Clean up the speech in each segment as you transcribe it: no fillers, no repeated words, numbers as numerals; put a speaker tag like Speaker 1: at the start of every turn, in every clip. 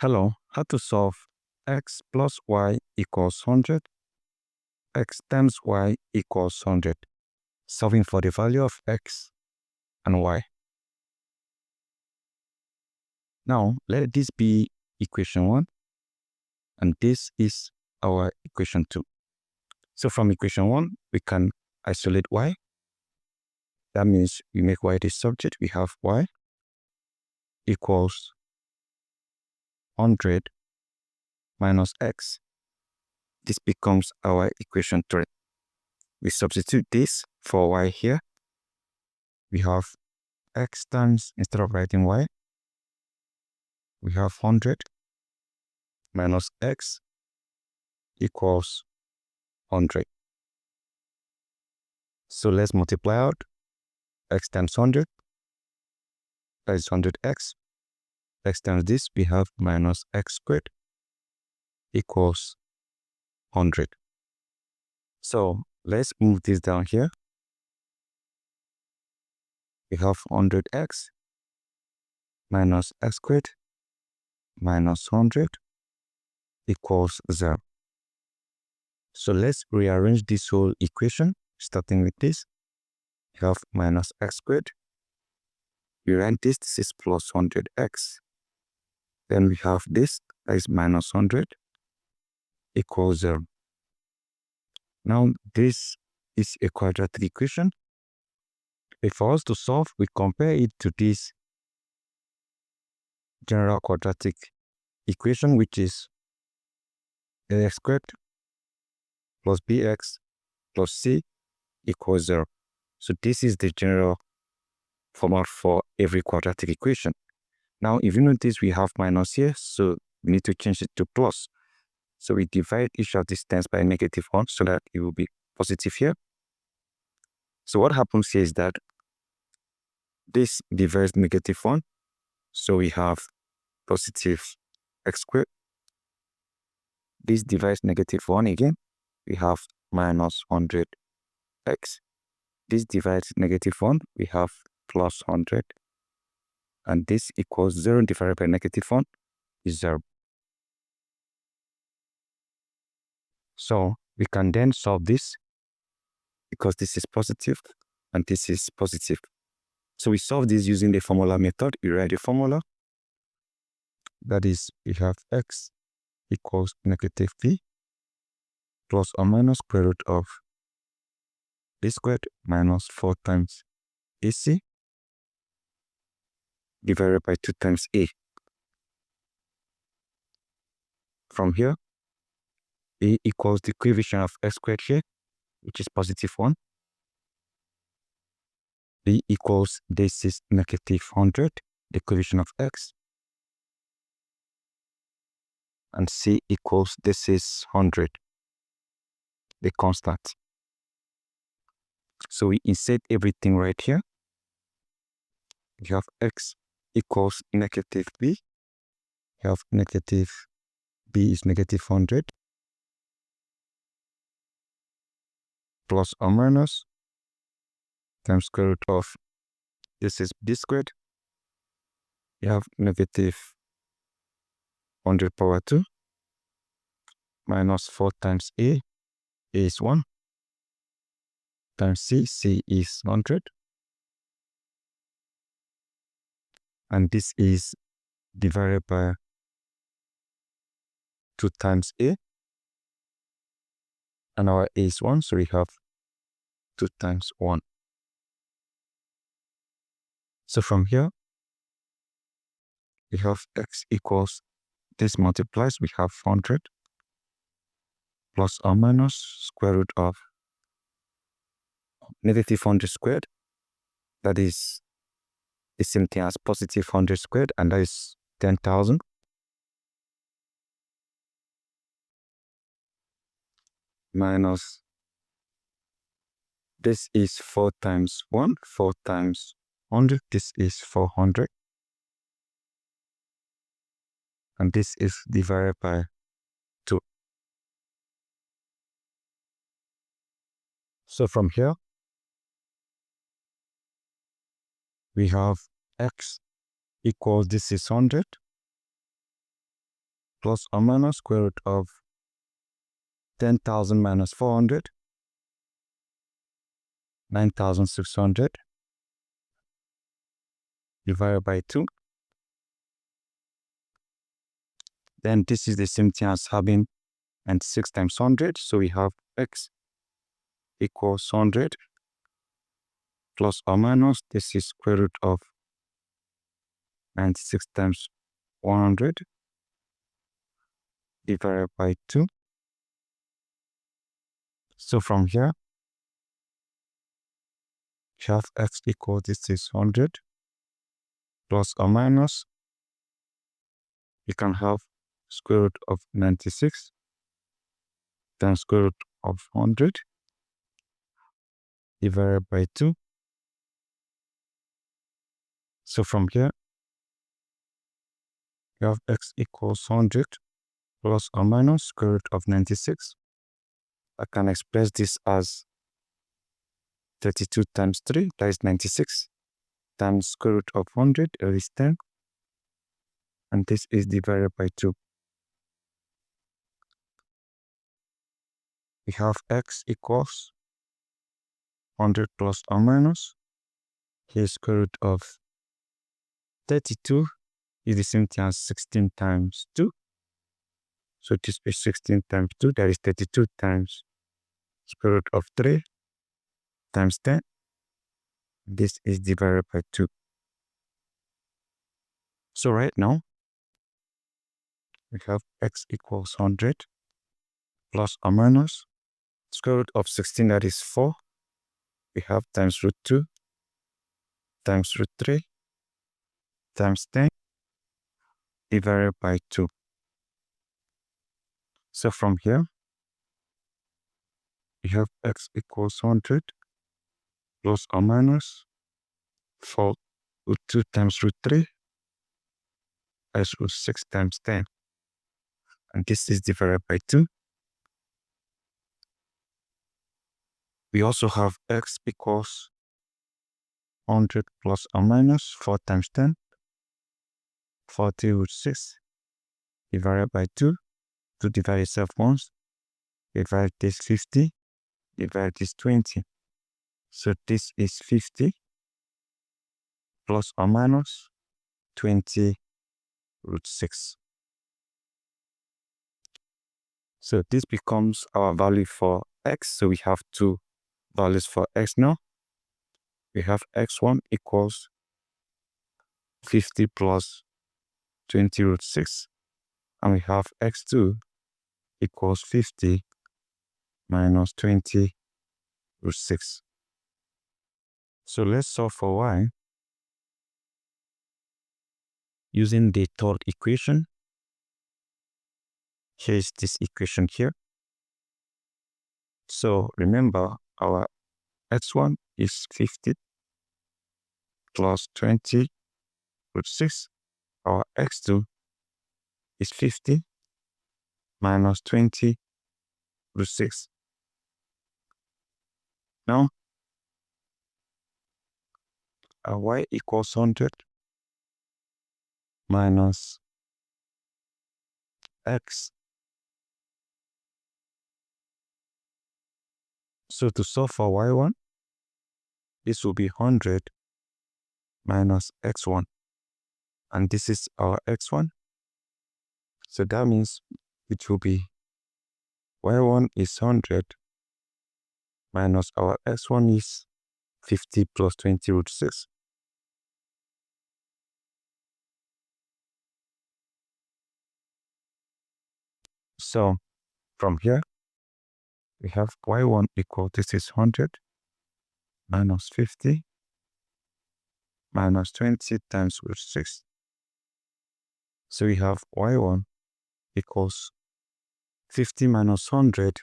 Speaker 1: Hello, how to solve x plus y equals 100, x times y equals 100, solving for the value of x and y. Now, let this be equation 1, and this is our equation 2. So from equation 1, we can isolate y. That means we make y the subject. We have y equals 100 minus x. This becomes our equation 3. We substitute this for y here. We have x times, instead of writing y, we have 100 minus x equals 100. So let's multiply out x times 100, that is 100x. X times this, we have minus x squared equals 100. So let's move this down here. We have 100x minus x squared minus 100 equals 0. So let's rearrange this whole equation, starting with this. We have minus x squared. We write this is plus 100x. Then we have this, that is minus 100 equals 0. Now this is a quadratic equation. If for us to solve, we compare it to this general quadratic equation, which is ax squared plus bx plus c equals 0. So this is the general format for every quadratic equation. Now, if you notice, we have minus here, so we need to change it to plus. So we divide each of these terms by -1 so that it will be positive here. So what happens here is that this divides -1. So we have positive x squared. This divides -1 again. We have minus 100x. This divides -1. We have plus 100. And this equals 0 divided by -1 is 0. So we can then solve this because this is positive and this is positive. So we solve this using the formula method. We write the formula. That is, we have x equals -b plus or minus square root of b squared minus 4 times ac divided by 2 times a. From here, a equals the coefficient of x squared here, which is +1. b equals this is -100, the coefficient of x. And c equals this is 100, the constant. So we insert everything right here. We have x equals -b. We have b is -100 plus or minus times square root of this is b squared. We have -100 power 2 minus 4 times a is 1 times c is 100. And this is divided by 2 times a. And our a is 1, so we have 2 times 1. So from here, we have x equals, this multiplies, we have 100 plus or minus square root of -100 squared. That is the same thing as +100 squared, and that is 10,000. Minus, this is 4 times 1, 4 times 100, this is 400. And this is divided by 2. So from here, we have x equals, this is 100 plus or minus square root of 10,000 minus 400, 9,600 divided by 2. Then this is the same thing as having 96 times 100. So we have x equals 100 plus or minus, this is square root of 96 times 100 divided by 2. So from here, we have x equals, this is 100 plus or minus, you can have square root of 96 times square root of 100 divided by 2. So from here, you have x equals 100 plus or minus square root of 96. I can express this as 32 times 3, that is 96, times square root of 100, that is 10, and this is divided by 2. We have x equals 100 plus or minus, here's square root of 32 is the same thing as 16 times 2. So this is 16 times 2, that is 32 times square root of 3 times 10. This is divided by 2. So right now, we have x equals 100 plus or minus square root of 16, that is 4. We have times root 2 times root 3 times 10 divided by 2. So from here, we have x equals 100 plus or minus 4 root 2 times root 3 as root 6 times 10. And this is divided by 2. We also have x equals 100 plus or minus 4 times 10, 40 root 6 divided by 2. To divide itself once, divide this 50, divide this 20. So this is 50 plus or minus 20 root 6. So this becomes our value for x. So we have two values for x now. We have x1 equals 50 plus 20 root 6. And we have x2 equals 50 minus 20 root 6. So let's solve for y using the third equation. Here is this equation here. So remember, our x1 is 50 plus 20 root 6. Our x2 is 50 minus 20 root 6. Now, our y equals 100 minus x. So to solve for y1, this will be 100 minus x1. And this is our x1. So that means it will be y1 is 100 minus our x1 is 50 plus 20 root 6. So from here, we have y1 equal, this is 100 minus 50 minus 20 times root 6. So we have y1 equals 50 minus 100,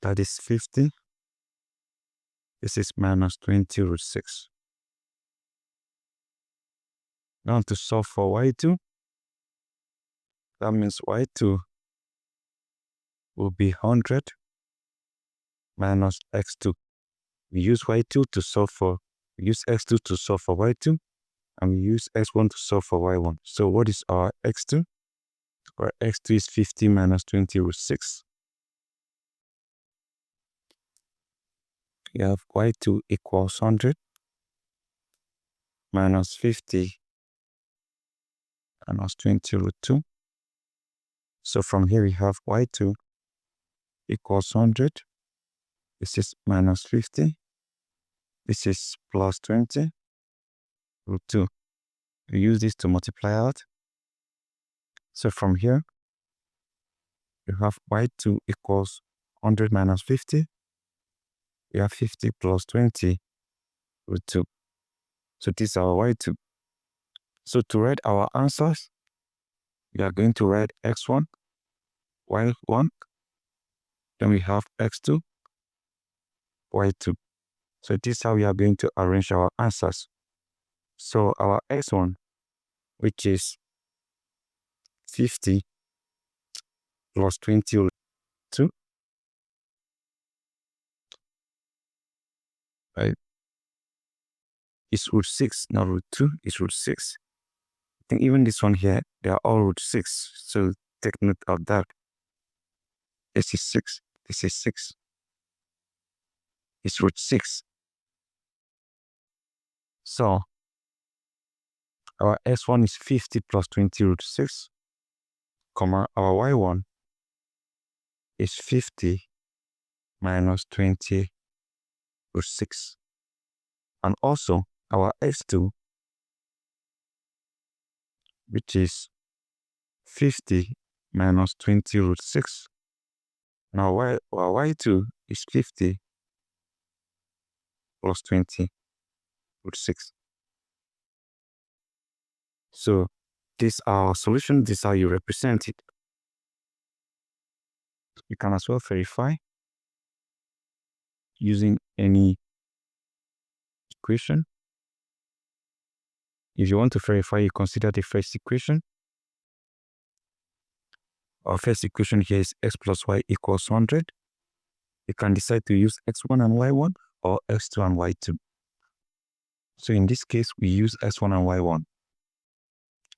Speaker 1: that is 50. This is minus 20 root 6. Now to solve for y2, that means y2 will be 100 minus x2. We use y2 to solve for, we use x2 to solve for y2, and we use x1 to solve for y1. So what is our x2? where x2 is 50 minus 20 root 6. You have y2 equals 100 minus 50 minus 20 root 2. So from here we have y2 equals 100. This is minus 50. This is plus 20 root 2. We use this to multiply out. So from here, you have y2 equals 100 minus 50. You have 50 plus 20 root 2. So this is our y2. So to write our answers, we are going to write x1, y1, then we have x2, y2. So this is how we are going to arrange our answers. So our x1, which is 50 plus 20 root 2, right? It's root 6, not root 2, it's root 6. I think even this one here, they are all root 6. So take note of that. This is 6, this is 6. It's root 6. So our x1 is 50 plus 20 root 6, comma, our y1 is 50 minus 20 root 6. And also our x2, which is 50 minus 20 root 6. Now our y2 is 50 plus 20 root 6. So this is our solution. This is how you represent it. You can as well verify using any equation. If you want to verify, you consider the first equation. Our first equation here is x plus y equals 100. You can decide to use x1 and y1 or x2 and y2. So in this case, we use x1 and y1.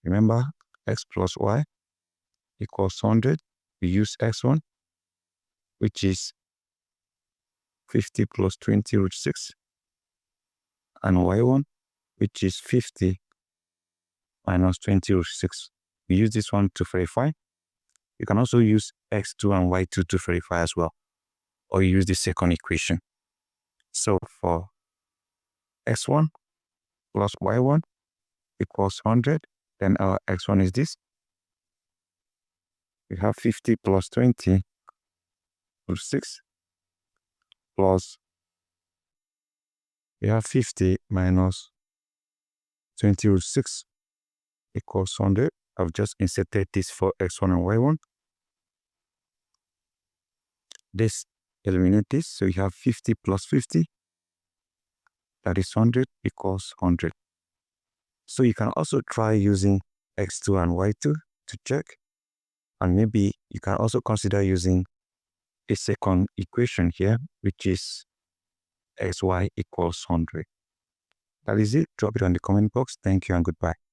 Speaker 1: Remember, x plus y equals 100. We use x1, which is 50 plus 20 root 6, and y1, which is 50 minus 20 root 6. We use this one to verify. You can also use x2 and y2 to verify as well, or use the second equation. So for x1 plus y1 equals 100, then our x1 is this. We have 50 plus 20 root 6 plus we have 50 minus 20 root 6 equals 100. I've just inserted this for x1 and y1. This eliminate this, so you have 50 plus 50, that is 100 equals 100. So you can also try using x2 and y2 to check, and maybe you can also consider using a second equation here, which is xy equals 100. That is it. Drop it on the comment box. Thank you and goodbye.